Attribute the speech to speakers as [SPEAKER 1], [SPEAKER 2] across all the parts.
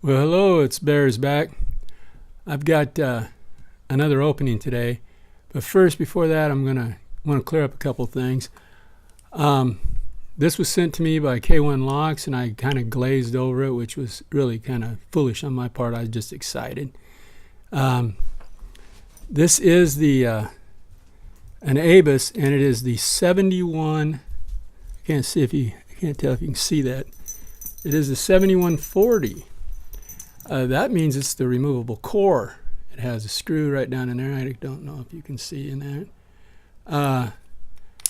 [SPEAKER 1] Well, hello, it's Bears back. I've got another opening today, but first, before that, I'm want to clear up a couple things. This was sent to me by K1 Locks, and I kind of glazed over it, which was really kind of foolish on my part. I was just excited. This is the an Abus, and it is the 71. I can't tell if you can see that. It is the 7140. That means it's the removable core. It has a screw right down in there. I don't know if you can see in that.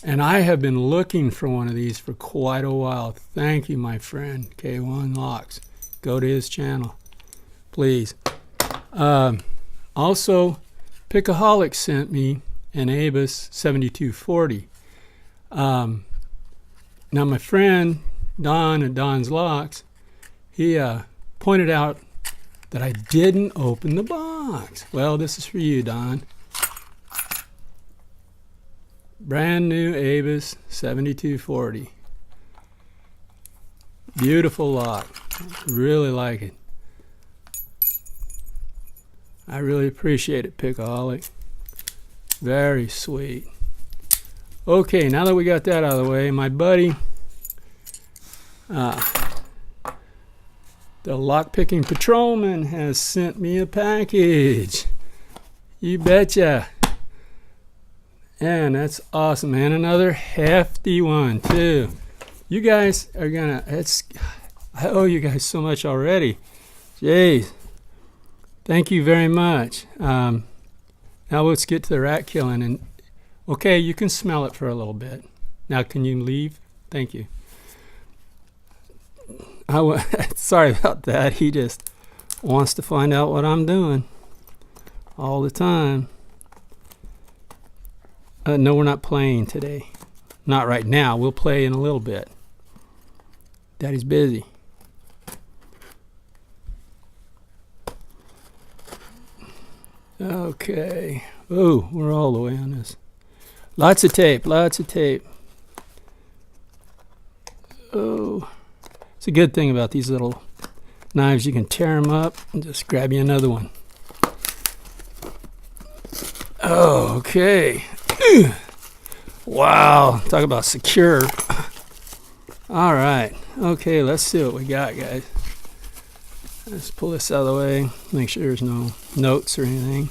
[SPEAKER 1] And I have been looking for one of these for quite a while. Thank you, my friend, K1 Locks. Go to his channel, please. Also, Pickaholic sent me an Abus 7240. Now, my friend, Don at Don's Locks, he pointed out that I didn't open the box. Well, this is for you, Don. Brand new Abus 7240. Beautiful lock. Really like it. I really appreciate it, Pickaholic. Very sweet. Okay, now that we got that out of the way, my buddy, the LockPicking Patrolman has sent me a package. You betcha. And that's awesome, man. Another hefty one, too. You guys are gonna, I owe you guys so much already. Jeez. Thank you very much. Now let's get to the rat killing. And okay, you can smell it for a little bit. Now can you leave? Thank you. Sorry about that. He just wants to find out what I'm doing all the time. No, we're not playing today. Not right now. We'll play in a little bit. Daddy's busy. Okay. Oh, we're all the way on this. Lots of tape. Lots of tape. Oh. It's a good thing about these little knives. You can tear them up and just grab you another one. Oh, okay. Wow. Talk about secure. All right. Okay, let's see what we got, guys. Let's pull this out of the way. Make sure there's no notes or anything.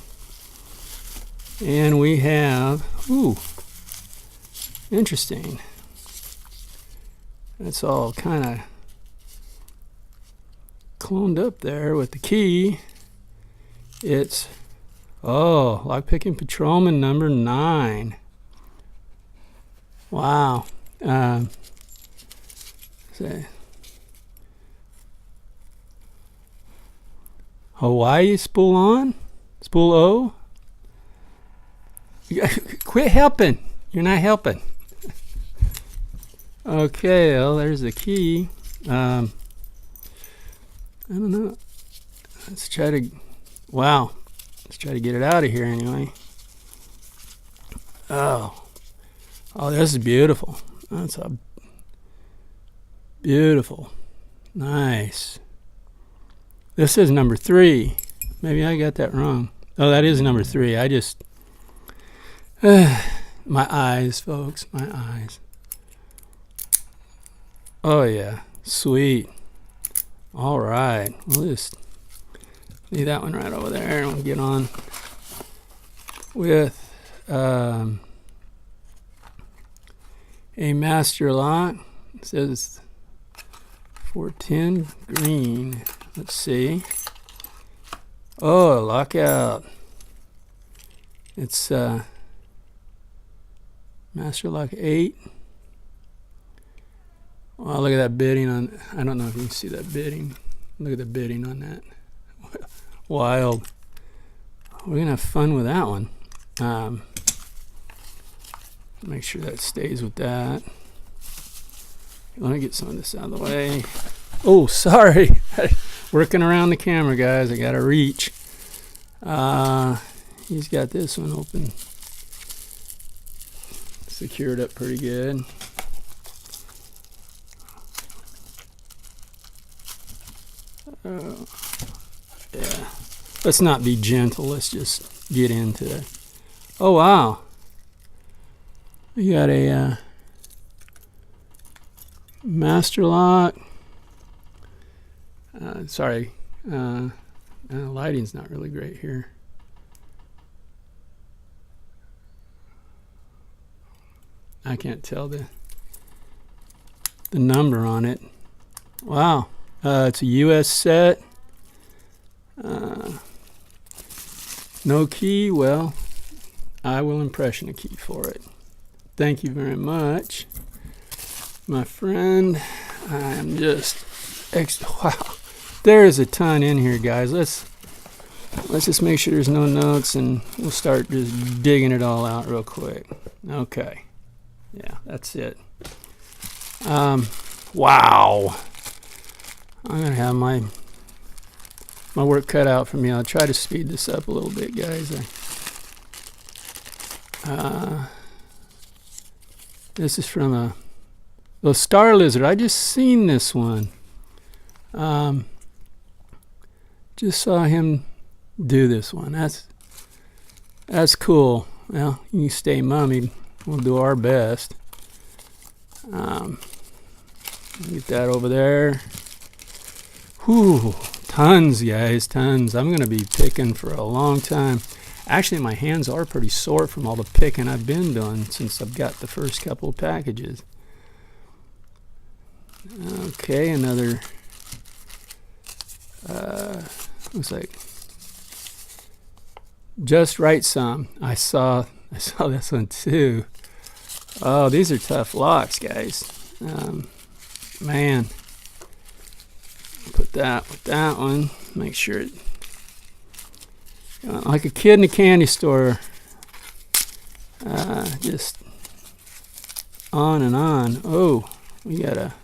[SPEAKER 1] And we have, ooh, interesting. That's all kind of cloned up there with the key. It's, oh, LockPicking Patrolman number 9. Wow. Hawaii spool on? Spool O? Quit helping. You're not helping. Okay, well, there's the key. I don't know. Let's try to, wow. Let's try to get it out of here anyway. Oh, this is beautiful. That's a beautiful, nice. This is number 3. Maybe I got that wrong. Oh, that is number 3. I just, my eyes, folks, my eyes. Oh yeah, sweet. All right, we'll just leave that one right over there and we'll get on with a master lock. It says 410 green. Let's see. Oh, lockout. It's master lock 8. Wow, look at that bidding on, I don't know if you can see that bidding. Look at the bidding on that. Wild. We're going to have fun with that one. Make sure that stays with that. Let me get some of this out of the way. Oh, sorry. Working around the camera, guys. I got to reach. He's got this one open. Secured up pretty good. Oh. Yeah. Let's not be gentle. Let's just get into it. Oh, wow. We got a master lock. Sorry. Lighting's not really great here. I can't tell the number on it. Wow. It's a US set. No key. Well, I will impression a key for it. Thank you very much, my friend. I'm just wow. There is a ton in here, guys. Let's just make sure there's no notes, and we'll start just digging it all out real quick. Okay. Yeah, that's it. Wow. I'm gonna have my work cut out for me. I'll try to speed this up a little bit, guys. This is from the Star Lizard. I just seen this one. Just saw him do this one. That's cool. Well, you can stay mummied. We'll do our best. Get that over there. Whew, tons, guys, tons. I'm going to be picking for a long time. Actually, my hands are pretty sore from all the picking I've been doing since I've got the first couple of packages. Okay, another, looks like Just Right Some. I saw this one too. Oh, these are tough locks, guys. Man. Put that with that one. Make sure it, like a kid in a candy store. Just on and on. Oh, we got a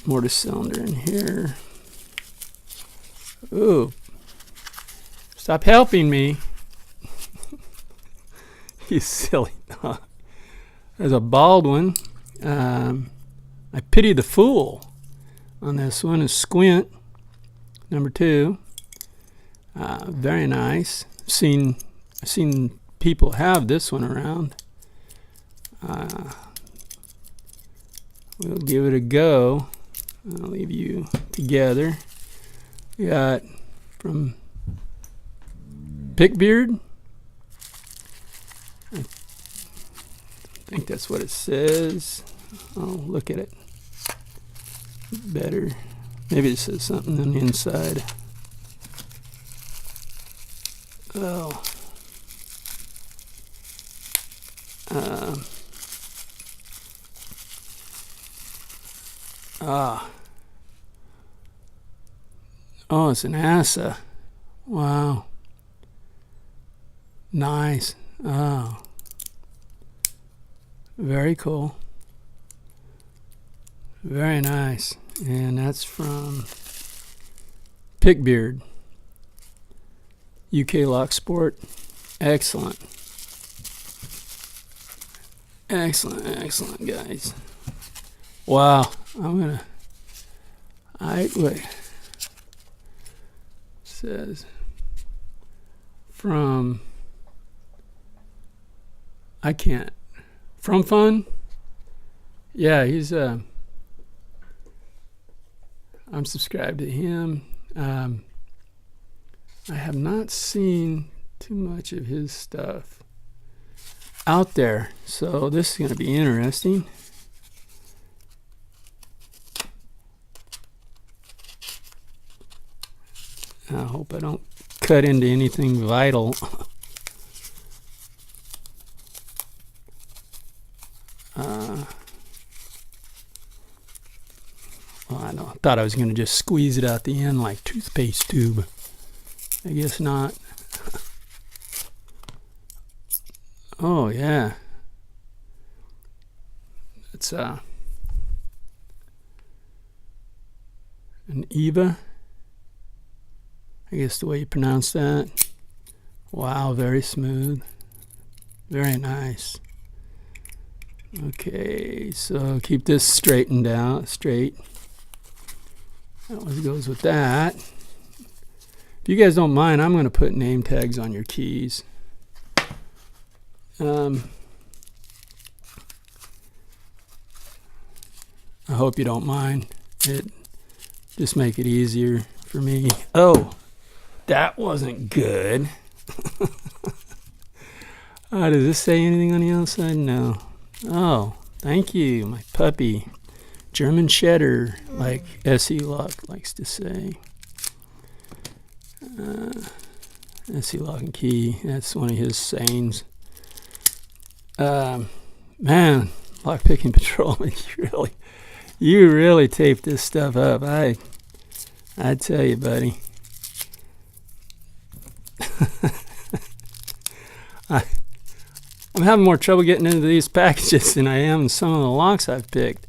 [SPEAKER 1] mortar cylinder in here. Ooh. Stop helping me. You silly dog. There's a bald one. I pity the fool on this one. Is Squint, number 2. Very nice. I've seen people have this one around. We'll give it a go. I'll leave you together. We got from Pickbeard. I think that's what it says. Oh, look at it. Better. Maybe it says something on the inside. Oh. Oh, it's an ASA. Wow. Nice. Oh. Very cool. Very nice. And that's from Pickbeard. UK Lock Sport. Excellent. Excellent, guys. Wow. Wait. Says from, from Fun? Yeah, he's, I'm subscribed to him. I have not seen too much of his stuff out there, so this is going to be interesting. I hope I don't cut into anything vital. Well, I thought I was going to just squeeze it out the end like toothpaste tube. I guess not. Oh, yeah. It's an Eva. I guess the way you pronounce that. Wow, very smooth. Very nice. Okay, so keep this straightened out, straight. That one goes with that. If you guys don't mind, I'm going to put name tags on your keys. I hope you don't mind. It just make it easier for me. Oh, that wasn't good. Does this say anything on the outside? No. Oh, thank you, my puppy. German Cheddar, like S.E. Lock likes to say. S.E. Lock and Key, that's one of his sayings. Man, LockPicking Patrolman, you really taped this stuff up. I tell you, buddy. I'm having more trouble getting into these packages than I am in some of the locks I've picked.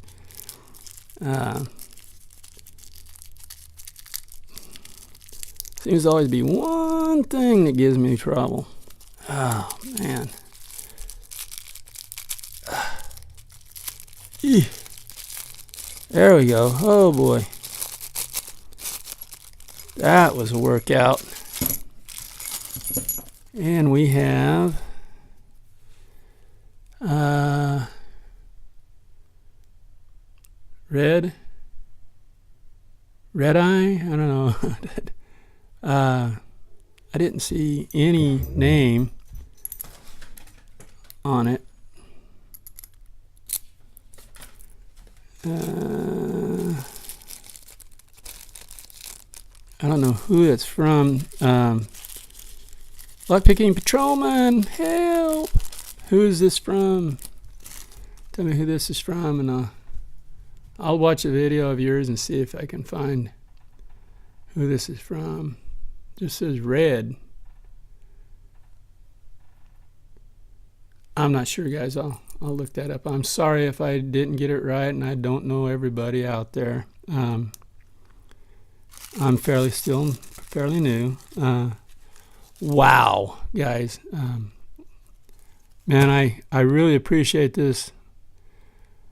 [SPEAKER 1] Seems to always be one thing that gives me trouble. Oh, man. There we go. Oh, boy. That was a workout. And we have red eye. I don't know. I didn't see any name on it. I don't know who it's from. LockPicking Patrolman, help! Who is this from? Tell me who this is from, and I'll watch a video of yours and see if I can find who this is from. Just says red. I'm not sure, guys. I'll look that up. I'm sorry if I didn't get it right, and I don't know everybody out there. I'm still fairly new. Wow, guys. Man, I really appreciate this.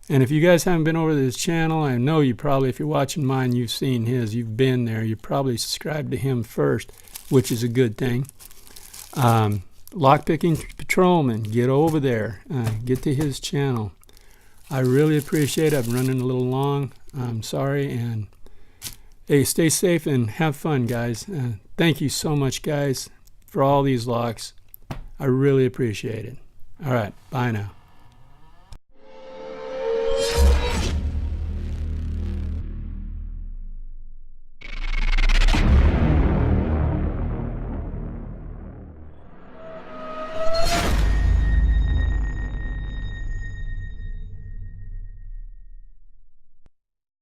[SPEAKER 1] And if you guys haven't been over to this channel, I know you probably, if you're watching mine, you've seen his. You've been there. You probably subscribed to him first, which is a good thing. LockPicking Patrolman, get over there. Get to his channel. I really appreciate it. I'm running a little long. I'm sorry. And hey, stay safe and have fun, guys. Thank you so much, guys, for all these locks. I really appreciate it. All right. Bye now.